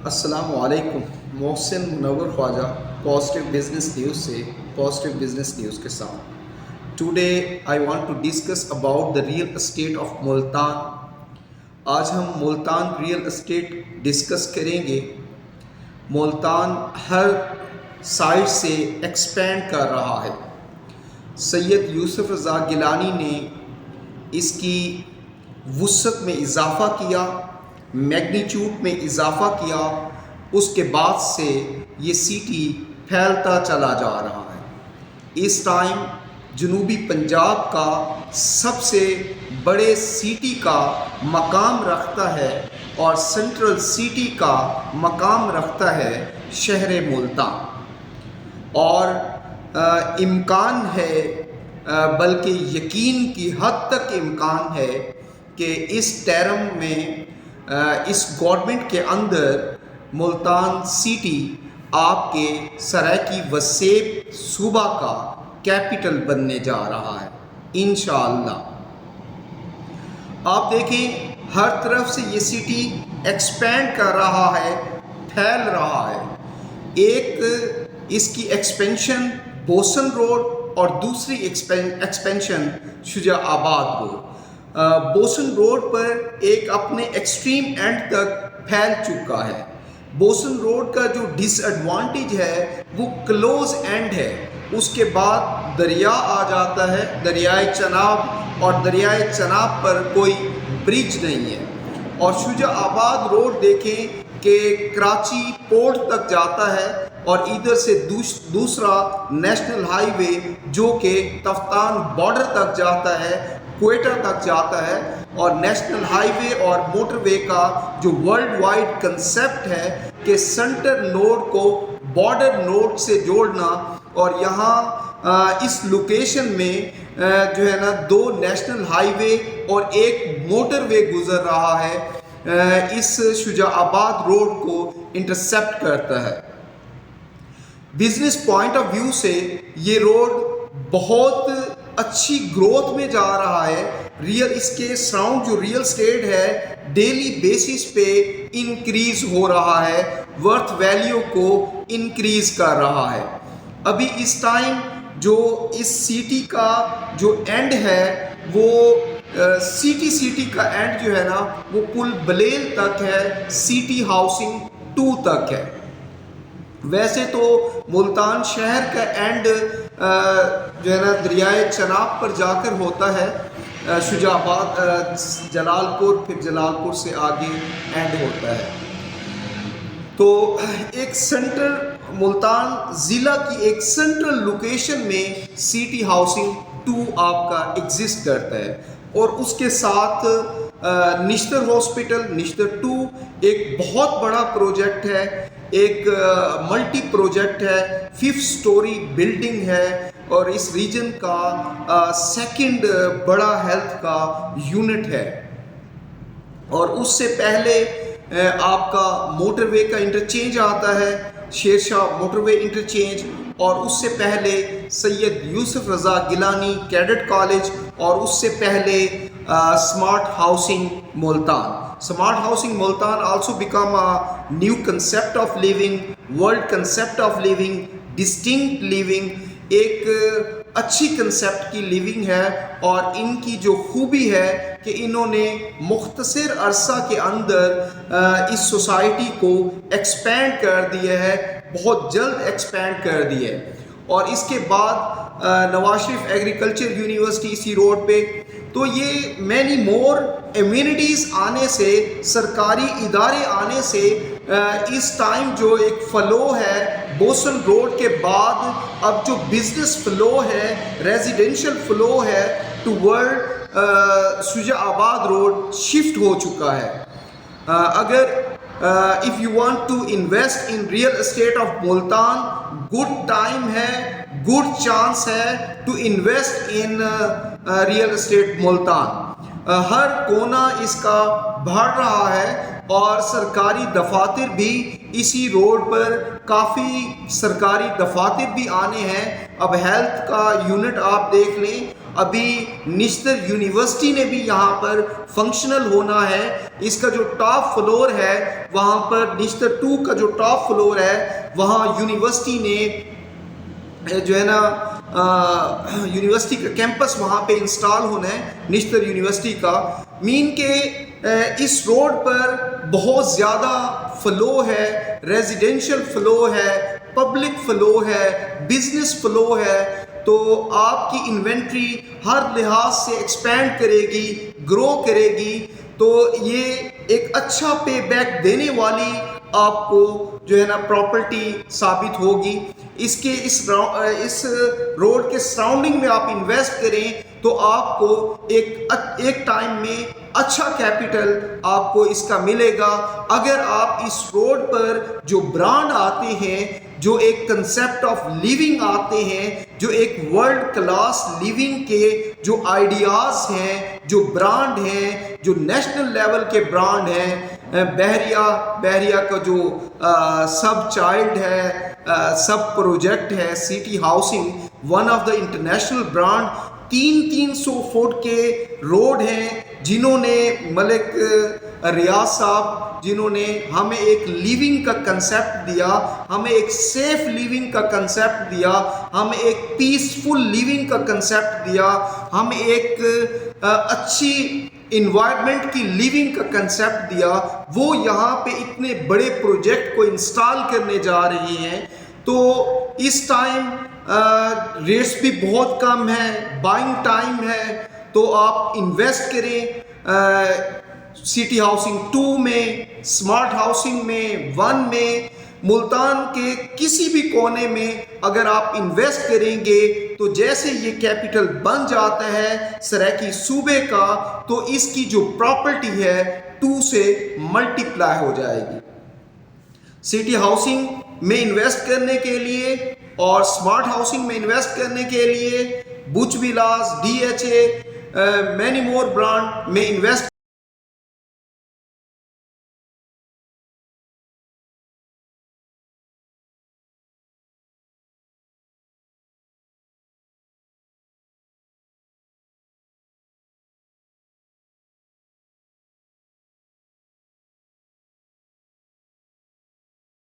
السلام علیکم. Mohsin Munawar Khawaja positive business news سے پازیٹیو بزنس نیوز کے ساتھ. Today I want to discuss about the real estate of Multan. آج ہم ملتان ریئل اسٹیٹ ڈسکس کریں گے. ملتان ہر سائڈ سے ایکسپینڈ کر رہا ہے. سید یوسف رضا گیلانی نے اس کی وسعت میں اضافہ کیا، میگنیچیوڈ میں اضافہ کیا. اس کے بعد سے یہ سٹی پھیلتا چلا جا رہا ہے. اس ٹائم جنوبی پنجاب کا سب سے بڑے سٹی کا مقام رکھتا ہے اور سینٹرل سٹی کا مقام رکھتا ہے شہر ملتان. اور امکان ہے، بلکہ یقین کی حد تک امکان ہے کہ اس ٹرم میں اس گورنمنٹ کے اندر ملتان سٹی آپ کے سرائیکی وسیب صوبہ کا کیپٹل بننے جا رہا ہے انشاءاللہ. آپ دیکھیں ہر طرف سے یہ سٹی ایکسپینڈ کر رہا ہے، پھیل رہا ہے. ایک اس کی ایکسپینشن بوسن روڈ اور دوسری ایکسپینشن شجاع آباد روڈ. بوسن روڈ پر ایک اپنے ایکسٹریم اینڈ تک پھیل چکا ہے. بوسن روڈ کا جو ڈس ایڈوانٹیج ہے وہ کلوز اینڈ ہے. اس کے بعد دریا آ جاتا ہے، دریائے چناب، اور دریائے چناب پر کوئی برج نہیں ہے. اور شجاع آباد روڈ دیکھیں کہ کراچی پورٹ تک جاتا ہے، اور ادھر سے دوسرا نیشنل ہائی وے جو کہ تفتان بارڈر تک جاتا ہے، کوئٹہ تک جاتا ہے. اور نیشنل ہائی وے اور موٹر وے کا جو ورلڈ وائڈ کنسیپٹ ہے کہ سینٹر نوڈ کو بارڈر نوڈ سے جوڑنا، اور یہاں اس لوکیشن میں جو ہے نا 2 نیشنل ہائی وے اور ایک موٹر وے گزر رہا ہے، اس شجاع آباد روڈ کو انٹرسیپٹ کرتا ہے. بزنس پوائنٹ آف ویو سے یہ روڈ بہت اچھی گروتھ میں جا رہا ہے. اس کے سراؤنڈ جو ریئل اسٹیٹ ہے ڈیلی بیسس پہ انکریز ہو رہا ہے، ورتھ ویلیو کو انکریز کر رہا ہے. ابھی اس ٹائم جو اس سٹی کا جو اینڈ ہے وہ سٹی کا اینڈ جو ہے نا وہ پل بلیل تک ہے، سٹی ہاؤسنگ 2 تک ہے. ویسے تو ملتان شہر کا اینڈ جو ہے نا دریائے چناب پر جا کر ہوتا ہے، شجاع آباد جلال پور، پھر جلال پور سے آگے اینڈ ہوتا ہے. تو ایک سینٹرل ملتان ضلع کی ایک سینٹرل لوکیشن میں سٹی ہاؤسنگ 2 آپ کا ایگزسٹ کرتا ہے. اور اس کے ساتھ نشتر ہاسپٹل، نشتر 2 ایک بہت بڑا پروجیکٹ ہے، ایک ملٹی پروجیکٹ ہے، 5 سٹوری بلڈنگ ہے، اور اس ریجن کا سیکنڈ بڑا ہیلتھ کا یونٹ ہے. اور اس سے پہلے آپ کا موٹر وے کا انٹرچینج آتا ہے، شیر شاہ موٹر وے انٹرچینج. اور اس سے پہلے سید یوسف رضا گیلانی کیڈٹ کالج، اور اس سے پہلے smart housing Multan. Smart housing Multan also become a new concept of living, world concept of living, distinct living. ایک اچھی کنسیپٹ کی لیونگ ہے، اور ان کی جو خوبی ہے کہ انہوں نے مختصر عرصہ کے اندر اس سوسائٹی کو ایکسپینڈ کر دیا ہے، بہت جلد ایکسپینڈ کر دیا ہے. اور اس کے بعد نواز شریف ایگریکلچر یونیورسٹی اسی روڈ پہ. تو یہ مینی مور ایمینٹیز آنے سے، سرکاری ادارے آنے سے اس ٹائم جو ایک فلو ہے بوسن روڈ کے بعد، اب جو بزنس فلو ہے، ریزیڈینشل فلو ہے ٹو ورڈ شجاع آباد روڈ شفٹ ہو چکا ہے. اگر if you want to invest in real estate of Multan, good time ہے، good chance ہے to invest in real estate Multan. ہر کونا اس کا بڑھ رہا ہے، اور سرکاری دفاتر بھی اسی روڈ پر کافی سرکاری دفاتر بھی آنے ہیں. اب ہیلتھ کا یونٹ آپ دیکھ لیں، ابھی نشتر یونیورسٹی نے بھی یہاں پر فنکشنل ہونا ہے. اس کا جو ٹاپ فلور ہے وہاں پر نشتر 2 کا جو ٹاپ فلور ہے وہاں یونیورسٹی نے جو ہے نا یونیورسٹی کا کیمپس وہاں پہ انسٹال ہونا ہے نشتر یونیورسٹی کا. مین کہ اس روڈ پر بہت زیادہ فلو ہے, ریزیڈینشل فلو ہے, پبلک فلو ہے, بزنس فلو ہے. تو آپ کی انوینٹری ہر لحاظ سے ایکسپینڈ کرے گی, گرو کرے گی. تو یہ ایک اچھا پے بیک دینے والی آپ کو جو ہے نا پراپرٹی ثابت ہوگی. اس روڈ کے سراؤنڈنگ میں آپ انویسٹ کریں تو آپ کو ایک ٹائم میں اچھا کیپٹل آپ کو اس کا ملے گا. اگر آپ اس روڈ پر جو برانڈ آتے ہیں, جو ایک کنسیپٹ آف لیونگ آتے ہیں, جو ایک ورلڈ کلاس لیونگ کے جو آئیڈیاز ہیں, جو برانڈ ہیں, جو نیشنل لیول کے برانڈ ہیں, بحریہ کا جو سب چائلڈ ہے, سب پروجیکٹ ہے city housing, one of the international brand. 300 foot کے روڈ ہیں جنہوں نے ملک ریاض صاحب جنہوں نے ہمیں ایک لیونگ کا کنسیپٹ دیا, ہمیں ایک سیف لیونگ کا کنسیپٹ دیا, ہمیں ایک پیسفل لیونگ کا کنسیپٹ دیا, ہمیں ایک اچھی انوائرمنٹ کی لیونگ کا کنسیپٹ دیا. وہ یہاں پہ اتنے بڑے پروجیکٹ کو انسٹال کرنے جا رہے ہیں. تو اس ٹائم ریٹس بھی بہت کم ہے, بائنگ ٹائم ہے. تو آپ انویسٹ کریں سٹی ہاؤسنگ 2 میں, اسمارٹ ہاؤسنگ میں, 1 میں. ملتان کے کسی بھی کونے میں اگر آپ انویسٹ کریں گے تو جیسے یہ کیپٹل بن جاتا ہے سرائیکی صوبے کا, تو اس کی جو پراپرٹی ہے 2 سے ملٹیپلائی ہو جائے گی. سٹی ہاؤسنگ میں انویسٹ کرنے کے لیے اور اسمارٹ ہاؤسنگ میں انویسٹ کرنے کے لیے بچ ولاس, DHA, مینی مور برانڈ میں انویسٹ